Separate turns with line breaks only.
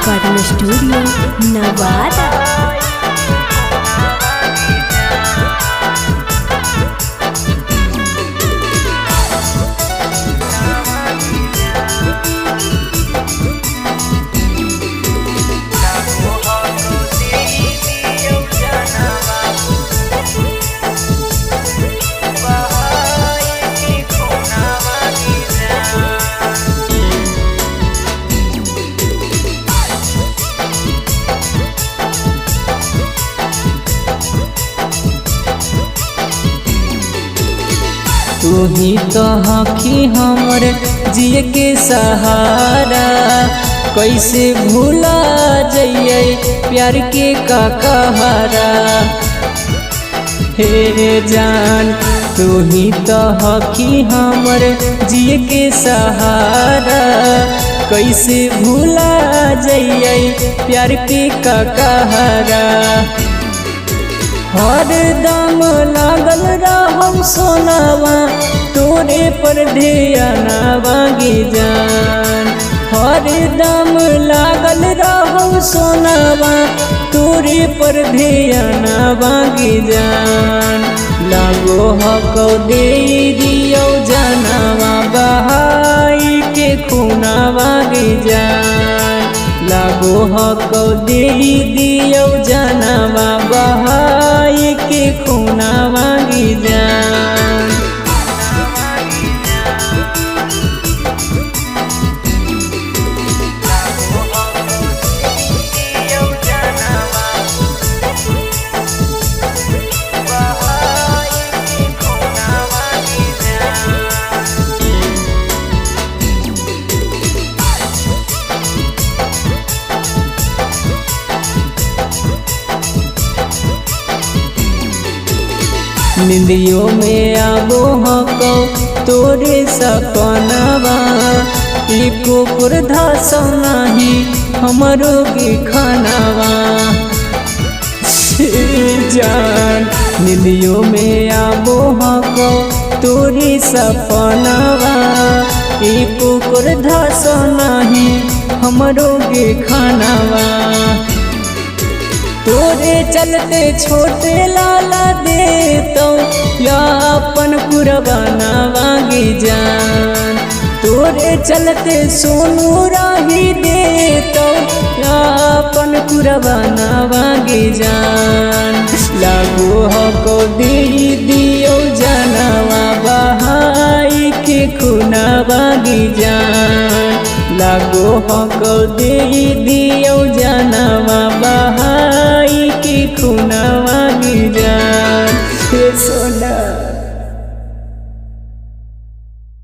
Recording studio Nawada.
तू ही तो हकी हमर जिए के सहारा, कैसे भूला जइए प्यार के कहरा। हे जान तू ही तो हकी हमर जिए के सहारा, कैसे भूला जइए प्यार के कहरा। हर दम लागल रहम सोनावा तोरे पर ध्यानवा गे जान। हर दम लागल रहम सोनावा तोरे पर ध्यानवा गे जान। लागो हको दे दियो जानवा बहाई के खूनावा गे जान। लागो हको दे दियो जानवा बहाई के खूनावा गे जान। निंदियों में आबो हको तोरे सपनावा, एको पुरधा सोनाही हमरो गे खानावा। जान निंदियों में आबो हको तोरे सपनावा, एको पुरधा सोनाही हमरो गे खानावा। तोरे चलते छोटे लाला दे तो या अपन कुर्बानवा गे जान। तोरे चलते सोनू राही दे तो या अपन कुर्बानवा गे जान। लागो हको दे दियो जानवा बहाई के खूनावा गे जान। लागो हको दे दियो जानवा बहाई के खूनावा गे जान। सोना